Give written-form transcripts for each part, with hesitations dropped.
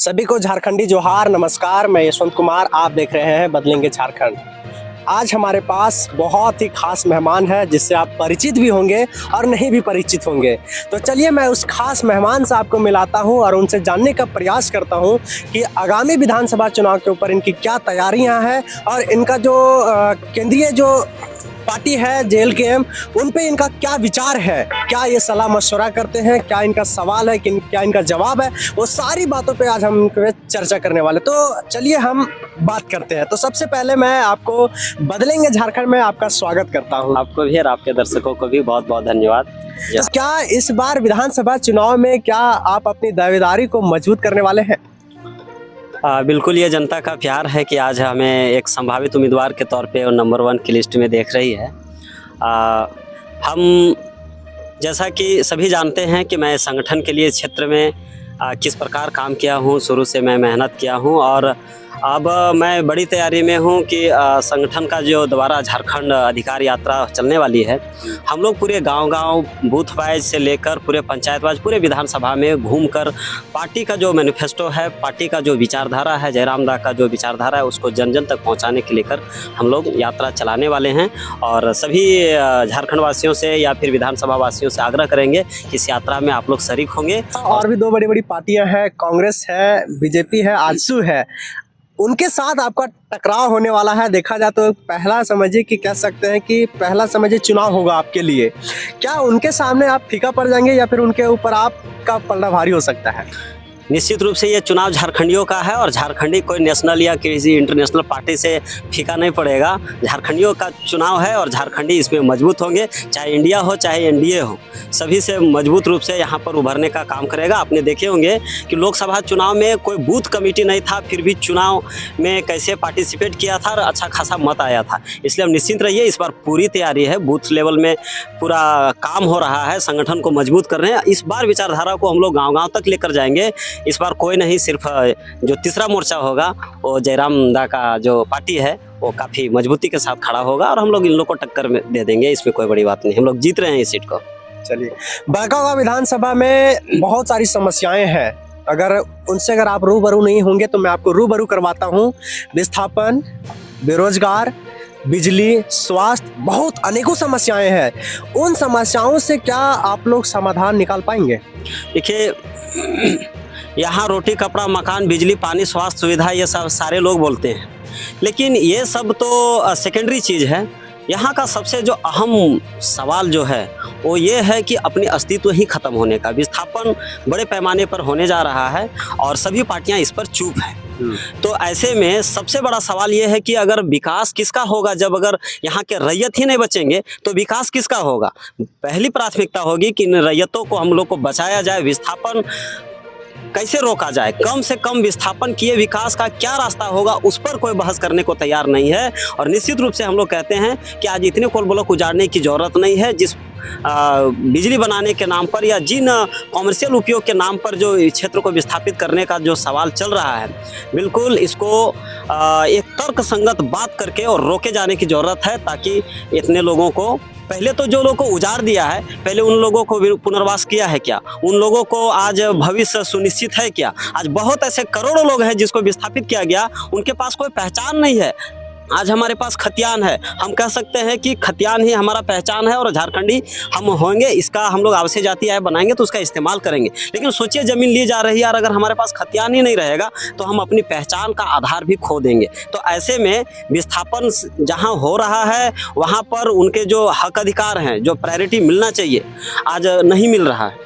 सभी को झारखंडी जोहार, नमस्कार। मैं यशवंत कुमार, आप देख रहे हैं बदलेंगे झारखंड। आज हमारे पास बहुत ही खास मेहमान है जिससे आप परिचित भी होंगे और नहीं भी परिचित होंगे। तो चलिए मैं उस खास मेहमान से आपको मिलाता हूं और उनसे जानने का प्रयास करता हूं कि आगामी विधानसभा चुनाव के ऊपर इनकी क्या तैयारियां हैं और इनका जो केंद्रीय जो पार्टी है JLKM, उन पे इनका क्या विचार है, क्या ये सलाह मशवरा करते हैं, क्या इनका सवाल है, क्या इनका जवाब है, वो सारी बातों पे आज हम इनके चर्चा करने वाले। तो चलिए हम बात करते हैं। तो सबसे पहले मैं आपको बदलेंगे झारखंड में आपका स्वागत करता हूँ। आपको भी और आपके दर्शकों को भी बहुत बहुत धन्यवाद। तो क्या इस बार विधानसभा चुनाव में क्या आप अपनी दावेदारी को मजबूत करने वाले हैं? बिल्कुल, ये जनता का प्यार है कि आज हमें एक संभावित उम्मीदवार के तौर पे नंबर 1 की लिस्ट में देख रही है। हम जैसा कि सभी जानते हैं कि मैं संगठन के लिए क्षेत्र में किस प्रकार काम किया हूँ, शुरू से मैं मेहनत किया हूँ और अब मैं बड़ी तैयारी में हूँ कि संगठन का जो दोबारा झारखंड अधिकार यात्रा चलने वाली है, हम लोग पूरे गांव-गांव बूथ वाइज से लेकर पूरे पंचायत वाइज पूरे विधानसभा में घूमकर पार्टी का जो मैनिफेस्टो है, पार्टी का जो विचारधारा है, जयराम दा का जो विचारधारा है, उसको जन जन तक पहुँचाने के लेकर हम लोग यात्रा चलाने वाले हैं और सभी झारखंड वासियों से या फिर विधानसभा वासियों से आग्रह करेंगे कि इस यात्रा में आप लोग शरीक होंगे। और भी दो बड़ी बड़ी पार्टियां हैं, कांग्रेस है, BJP है, आजसू है, उनके साथ आपका टकराव होने वाला है। देखा जाए तो पहला समझिए कि कह सकते हैं कि पहला समझिए चुनाव होगा आपके लिए। क्या उनके सामने आप फीका पड़ जाएंगे या फिर उनके ऊपर आपका पलड़ा भारी हो सकता है? निश्चित रूप से ये चुनाव झारखंडियों का है और झारखंडी कोई नेशनल या किसी इंटरनेशनल पार्टी से फीका नहीं पड़ेगा। झारखंडियों का चुनाव है और झारखंडी इसमें मजबूत होंगे, चाहे इंडिया हो चाहे NDA हो, सभी से मजबूत रूप से यहाँ पर उभरने का काम करेगा। आपने देखे होंगे कि लोकसभा चुनाव में कोई बूथ कमेटी नहीं था, फिर भी चुनाव में कैसे पार्टिसिपेट किया था और अच्छा खासा मत आया था। इसलिए हम निश्चिंत रहिए, इस बार पूरी तैयारी है, बूथ लेवल में पूरा काम हो रहा है, संगठन को मजबूत कर रहे हैं। इस बार विचारधारा को हम लोग गाँव-गाँव तक लेकर जाएंगे। इस बार कोई नहीं, सिर्फ जो तीसरा मोर्चा होगा वो जयराम दा का जो पार्टी है वो काफ़ी मजबूती के साथ खड़ा होगा और हम लोग इन लोग को टक्कर में दे देंगे। इसमें कोई बड़ी बात नहीं, हम लोग जीत रहे हैं इस सीट को। चलिए, बड़कागांव विधानसभा में बहुत सारी समस्याएं हैं, अगर आप रूबरू नहीं होंगे तो मैं आपको रूबरू करवाता हूँ। विस्थापन, बेरोजगार, बिजली, स्वास्थ्य, बहुत अनेकों समस्याएं हैं। उन समस्याओं से क्या आप लोग समाधान निकाल पाएंगे? देखिए, यहाँ रोटी कपड़ा मकान बिजली पानी स्वास्थ्य सुविधा ये सब सारे लोग बोलते हैं, लेकिन ये सब तो सेकेंडरी चीज़ है। यहाँ का सबसे जो अहम सवाल जो है वो ये है कि अपनी अस्तित्व ही खत्म होने का। विस्थापन बड़े पैमाने पर होने जा रहा है और सभी पार्टियां इस पर चुप हैं। तो ऐसे में सबसे बड़ा सवाल ये है कि अगर विकास किसका होगा, जब अगर यहाँ के रैयत ही नहीं बचेंगे तो विकास किसका होगा? पहली प्राथमिकता होगी कि इन रैयतों को हम लोग को बचाया जाए, विस्थापन कैसे रोका जाए, कम से कम विस्थापन किए विकास का क्या रास्ता होगा, उस पर कोई बहस करने को तैयार नहीं है। और निश्चित रूप से हम लोग कहते हैं कि आज इतने कोल ब्लॉक उजाड़ने की ज़रूरत नहीं है। जिस बिजली बनाने के नाम पर या जिन कॉमर्शियल उपयोग के नाम पर जो क्षेत्र को विस्थापित करने का जो सवाल चल रहा है, बिल्कुल इसको एक तर्क संगत बात करके और रोके जाने की ज़रूरत है, ताकि इतने लोगों को, पहले तो जो लोगों को उजाड़ दिया है, पहले उन लोगों को पुनर्वास किया है क्या? उन लोगों को आज भविष्य सुनिश्चित है क्या? आज बहुत ऐसे करोड़ों लोग हैं जिसको विस्थापित किया गया, उनके पास कोई पहचान नहीं है। आज हमारे पास खतियान है, हम कह सकते हैं कि खतियान ही हमारा पहचान है और झारखंडी हम होंगे। इसका हम लोग आवासीय जाति आय बनाएंगे तो उसका इस्तेमाल करेंगे। लेकिन सोचिए, ज़मीन ली जा रही है और अगर हमारे पास खतियान ही नहीं रहेगा तो हम अपनी पहचान का आधार भी खो देंगे। तो ऐसे में विस्थापन जहां हो रहा है वहां पर उनके जो हक अधिकार हैं, जो प्रायोरिटी मिलना चाहिए, आज नहीं मिल रहा है।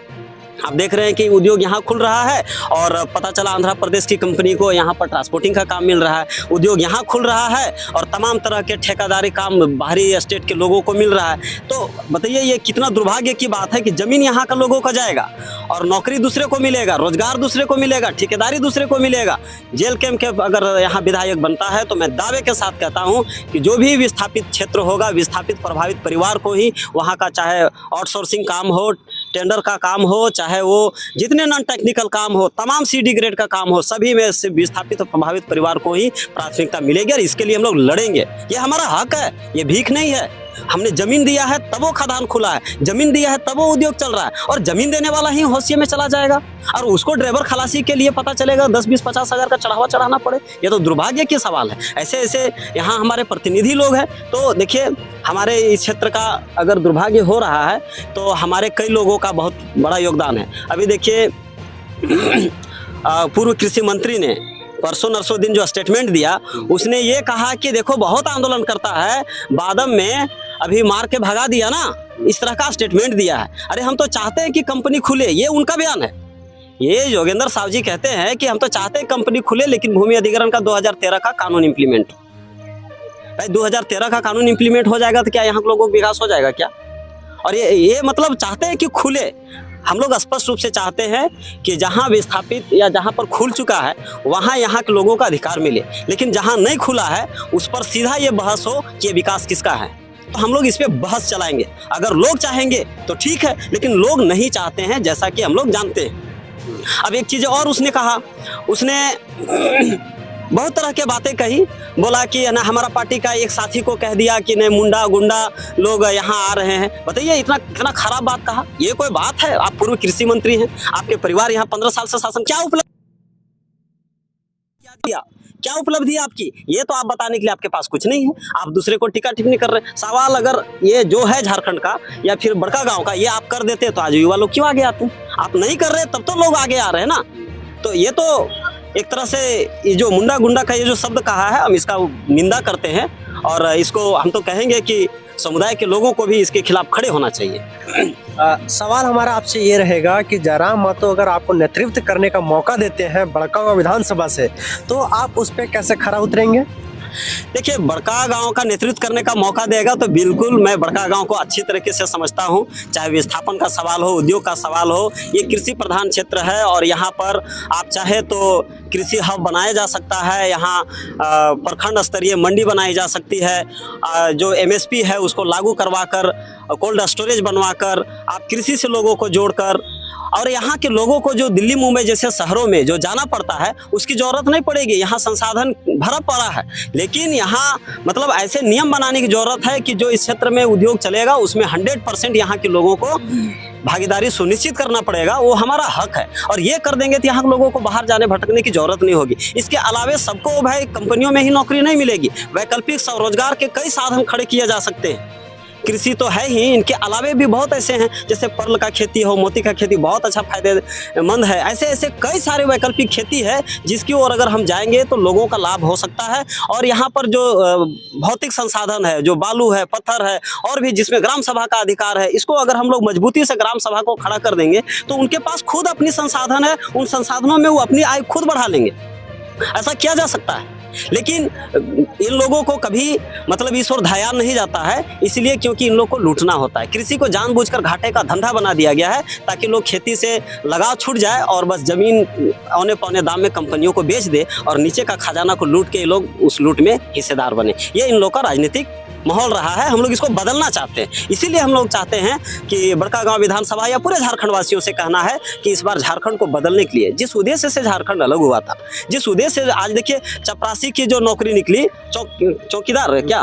आप देख रहे हैं कि उद्योग यहाँ खुल रहा है और पता चला आंध्र प्रदेश की कंपनी को यहाँ पर ट्रांसपोर्टिंग का काम मिल रहा है। उद्योग यहाँ खुल रहा है और तमाम तरह के ठेकेदारी काम बाहरी स्टेट के लोगों को मिल रहा है। तो बताइए, ये कितना दुर्भाग्य की बात है कि ज़मीन यहाँ का लोगों का जाएगा और नौकरी दूसरे को मिलेगा, रोजगार दूसरे को मिलेगा, ठेकेदारी दूसरे को मिलेगा। JLKM के अगर यहाँ विधायक बनता है तो मैं दावे के साथ कहता हूँ कि जो भी विस्थापित क्षेत्र होगा, विस्थापित प्रभावित परिवार को ही वहाँ का, चाहे आउटसोर्सिंग काम हो, टेंडर का काम हो, चाहे वो जितने नॉन टेक्निकल काम हो, तमाम CD ग्रेड का काम हो, सभी में से विस्थापित और प्रभावित परिवार को ही प्राथमिकता मिलेगी और इसके लिए हम लोग लड़ेंगे। ये हमारा हक है, ये भीख नहीं है। हमने जमीन दिया है तब वो खदान खुला है, जमीन दिया है तब वो उद्योग चल रहा है, और जमीन देने वाला ही होशिये में चला जाएगा और उसको ड्राइवर खलासी के लिए पता चलेगा 10-20-50 हज़ार का चढ़ाना पड़े। ये तो दुर्भाग्य की सवाल है। ऐसे ऐसे यहाँ हमारे प्रतिनिधि लोग हैं। तो देखिए, हमारे इस क्षेत्र का अगर दुर्भाग्य हो रहा है तो हमारे कई लोगों का बहुत बड़ा योगदान है। अभी देखिए, पूर्व कृषि मंत्री ने परसों नरसों दिन जो स्टेटमेंट दिया, उसने ये कहा कि देखो बहुत आंदोलन करता है, बादम में अभी मार के भगा दिया ना, इस तरह का स्टेटमेंट दिया है। अरे हम तो चाहते हैं कि कंपनी खुले, ये उनका बयान है। ये योगेंद्र साहब जी कहते हैं कि हम तो चाहते हैं कंपनी खुले, लेकिन भूमि अधिग्रहण का 2013 का कानून इम्प्लीमेंट। भाई 2013 का कानून इम्प्लीमेंट हो जाएगा तो क्या यहाँ के लोगों को विकास हो जाएगा क्या? और ये मतलब चाहते हैं कि खुले। हम लोग स्पष्ट रूप से चाहते हैं कि जहाँ विस्थापित या जहाँ पर खुल चुका है वहाँ यहाँ के लोगों का अधिकार मिले, लेकिन जहाँ नहीं खुला है उस पर सीधा ये बहस हो कि विकास किसका है। तो हम लोग इस पे बहस चलाएंगे। अगर लोग चाहेंगे तो ठीक है, लेकिन लोग नहीं चाहते हैं, जैसा कि हम लोग जानते हैं। अब एक चीज़ और उसने कहा, उसने बहुत तरह के बातें कही। बोला कि ना हमारा पार्टी का एक साथी को कह दिया कि नहीं मुंडा गुंडा लोग यहाँ आ रहे हैं। बताइए, इतना खराब बात कहा, ये कोई बात है? आप पूर्व कृषि मंत्री हैं, आपके परिवार यहाँ 15 साल से शासन, क्या उपलब्धि है आपकी? ये तो आप बताने के लिए आपके पास कुछ नहीं है। आप दूसरे को टीका टिप्पणी कर रहे हैं। सवाल अगर ये जो है झारखंड का या फिर बड़का गांव का, ये आप कर देते तो आज युवा लोग क्यों आगे आते? आप नहीं कर रहे तब तो लोग आगे आ रहे हैं ना। तो ये तो एक तरह से ये जो मुंडा गुंडा का ये जो शब्द कहा है, हम इसका निंदा करते हैं और इसको हम तो कहेंगे कि समुदाय के लोगों को भी इसके खिलाफ खड़े होना चाहिए। सवाल हमारा आपसे ये रहेगा कि जयराम महतो अगर आपको नेतृत्व करने का मौका देते हैं बड़कागांव विधानसभा से, तो आप उस पर कैसे खरा उतरेंगे? देखिए, बड़का गांव का नेतृत्व करने का मौका देगा तो बिल्कुल मैं बड़का गांव को अच्छी तरीके से समझता हूं। चाहे विस्थापन का सवाल हो, उद्योग का सवाल हो, ये कृषि प्रधान क्षेत्र है और यहाँ पर आप चाहे तो कृषि हब बनाया जा सकता है। यहाँ प्रखंड स्तरीय मंडी बनाई जा सकती है। जो MSP है उसको लागू करवा कर, कोल्ड स्टोरेज बनवा कर, आप कृषि से लोगों को जोड़कर, और यहाँ के लोगों को जो दिल्ली मुंबई जैसे शहरों में जो जाना पड़ता है उसकी ज़रूरत नहीं पड़ेगी। यहाँ संसाधन भरा पड़ा है, लेकिन यहाँ मतलब ऐसे नियम बनाने की ज़रूरत है कि जो इस क्षेत्र में उद्योग चलेगा उसमें 100% यहाँ के लोगों को भागीदारी सुनिश्चित करना पड़ेगा। वो हमारा हक है और ये कर देंगे तो यहाँ के लोगों को बाहर जाने भटकने की ज़रूरत नहीं होगी। इसके अलावे सबको भाई कंपनियों में ही नौकरी नहीं मिलेगी, वैकल्पिक स्वरोजगार के कई साधन खड़े किए जा सकते हैं। कृषि तो है ही, इनके अलावे भी बहुत ऐसे हैं, जैसे पर्ल का खेती हो, मोती का खेती बहुत अच्छा फायदेमंद है। ऐसे ऐसे कई सारे वैकल्पिक खेती है जिसकी ओर अगर हम जाएंगे तो लोगों का लाभ हो सकता है। और यहाँ पर जो भौतिक संसाधन है, जो बालू है, पत्थर है और भी जिसमें ग्राम सभा का अधिकार है, इसको अगर हम लोग मजबूती से ग्राम सभा को खड़ा कर देंगे तो उनके पास खुद अपनी संसाधन है, उन संसाधनों में वो अपनी आय खुद बढ़ा लेंगे। ऐसा किया जा सकता है, लेकिन इन लोगों को कभी मतलब इस ओर ध्यान नहीं जाता है, इसलिए क्योंकि इन लोगों को लूटना होता है। कृषि को जानबूझकर घाटे का धंधा बना दिया गया है ताकि लोग खेती से लगाव छूट जाए और बस जमीन औने पौने दाम में कंपनियों को बेच दे और नीचे का खजाना को लूट के ये लोग उस लूट में हिस्सेदार बने। ये इन लोगों का राजनीतिक माहौल रहा है। हम लोग इसको बदलना चाहते हैं, इसीलिए हम लोग चाहते हैं कि बड़कागांव विधानसभा या पूरे झारखंड वासियों से कहना है कि इस बार झारखंड को बदलने के लिए, जिस उद्देश्य से झारखंड अलग हुआ था, जिस उद्देश्य से आज देखिए चपरासी की जो नौकरी निकली, चौकीदार क्या,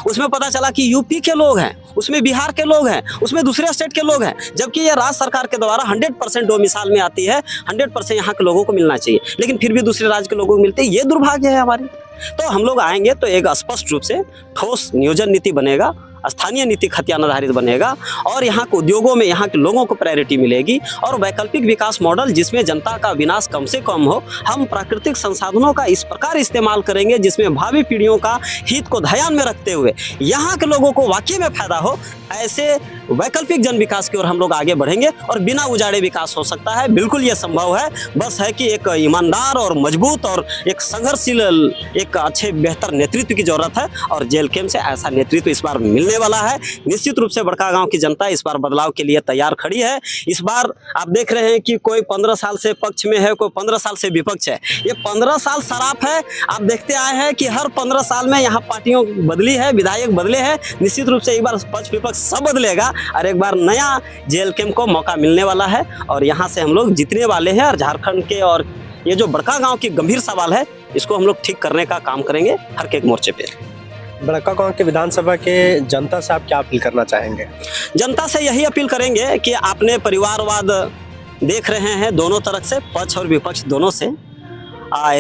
उसमें पता चला कि यूपी के लोग हैं, उसमें बिहार के लोग हैं, उसमें दूसरे स्टेट के लोग हैं, जबकि ये राज्य सरकार के द्वारा 100% डोमिसाइल में आती है, 100% यहाँ के लोगों को मिलना चाहिए, लेकिन फिर भी दूसरे राज्य के लोगों को मिलते हैं। ये दुर्भाग्य है हमारी। तो हम लोग आएंगे तो एक स्पष्ट रूप से ठोस नियोजन नीति बनेगा, स्थानीय नीति खतियान आधारित बनेगा और यहाँ के उद्योगों में यहाँ के लोगों को प्रायोरिटी मिलेगी और वैकल्पिक विकास मॉडल जिसमें जनता का विनाश कम से कम हो। हम प्राकृतिक संसाधनों का इस प्रकार इस्तेमाल करेंगे जिसमें भावी पीढ़ियों का हित को ध्यान में रखते हुए यहाँ के लोगों को वाकई में फायदा हो। ऐसे वैकल्पिक जन विकास की ओर हम लोग आगे बढ़ेंगे और बिना उजाड़े विकास हो सकता है, बिल्कुल ये संभव है। बस है कि एक ईमानदार और मजबूत और एक संघर्षशील, एक अच्छे बेहतर नेतृत्व की जरूरत है और जेल कैंप से ऐसा नेतृत्व इस बार मिलने वाला है। निश्चित रूप से बड़कागांव की जनता इस बार बदलाव के लिए तैयार खड़ी है। इस बार आप देख रहे हैं कि कोई 15 साल से पक्ष में है, कोई 15 साल से विपक्ष है। ये 15 साल सराप है। आप देखते आए हैं कि हर 15 साल में यहाँ पार्टियों बदली है, विधायक बदले हैं। निश्चित रूप से एक बार पक्ष विपक्ष सब बदलेगा और एक बार नया जेल कैंप को मौका मिलने वाला है और यहाँ से हम लोग जीतने वाले हैं और झारखंड के और ये जो बड़कागांव की गंभीर सवाल है इसको हम लोग ठीक करने का काम करेंगे हर एक मोर्चे पे। बड़का गांव के विधानसभा के जनता से आप क्या अपील करना चाहेंगे? जनता से यही अपील करेंगे कि आपने परिवारवाद देख रहे हैं दोनों तरफ से, पक्ष और विपक्ष दोनों से।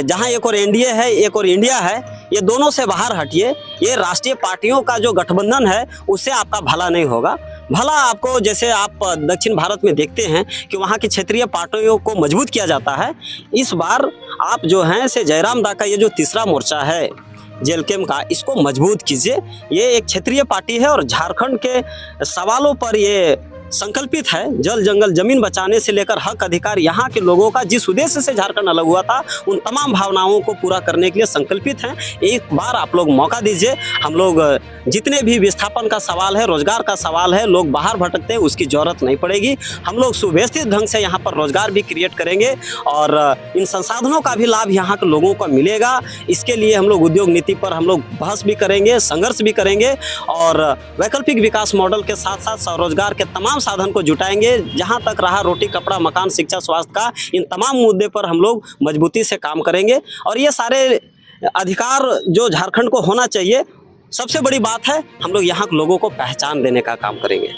जहां एक और एनडीए है, एक और इंडिया है, ये दोनों से बाहर हटिए। ये राष्ट्रीय पार्टियों का जो गठबंधन है उससे आपका भला नहीं होगा। भला आपको, जैसे आप दक्षिण भारत में देखते हैं कि वहाँ की क्षेत्रीय पार्टियों को मजबूत किया जाता है, इस बार आप जो हैं से जयराम दा का ये जो तीसरा मोर्चा है जेलकेम का, इसको मजबूत कीजिए। ये एक क्षेत्रीय पार्टी है और झारखंड के सवालों पर ये संकल्पित है। जल जंगल जमीन बचाने से लेकर हक अधिकार, यहाँ के लोगों का जिस उद्देश्य से झारखंड अलग हुआ था उन तमाम भावनाओं को पूरा करने के लिए संकल्पित हैं। एक बार आप लोग मौका दीजिए। हम लोग जितने भी विस्थापन का सवाल है, रोजगार का सवाल है, लोग बाहर भटकते हैं, उसकी जरूरत नहीं पड़ेगी। हम लोग सुव्यवस्थित ढंग से यहाँ पर रोजगार भी क्रिएट करेंगे और इन संसाधनों का भी लाभ यहाँ के लोगों को मिलेगा। इसके लिए हम लोग उद्योग नीति पर हम लोग बहस भी करेंगे, संघर्ष भी करेंगे और वैकल्पिक विकास मॉडल के साथ साथ स्वरोजगार के तमाम साधन को जुटाएंगे। जहां तक रहा रोटी कपड़ा मकान शिक्षा स्वास्थ्य का, इन तमाम मुद्दे पर हम लोग मजबूती से काम करेंगे और ये सारे अधिकार जो झारखंड को होना चाहिए, सबसे बड़ी बात है हम लोग यहाँ के लोगों को पहचान देने का काम करेंगे।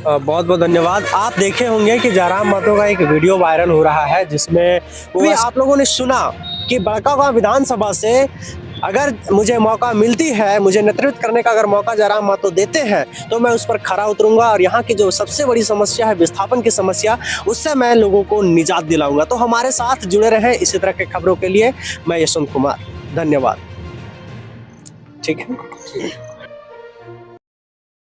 बहुत बहुत धन्यवाद। आप देखे होंगे कि जयराम महतो का एक वीडियो वायरल हो रहा है जिसमें भी आप लोगों ने सुना कि बड़कागांव विधानसभा से अगर मुझे मौका मिलती है, मुझे नेतृत्व करने का अगर मौका जयराम महतो देते हैं तो मैं उस पर खरा उतरूंगा और यहाँ की जो सबसे बड़ी समस्या है विस्थापन की समस्या, उससे मैं लोगों को निजात दिलाऊंगा। तो हमारे साथ जुड़े रहें इसी तरह के खबरों के लिए। मैं यशवंत कुमार, धन्यवाद। ठीक है।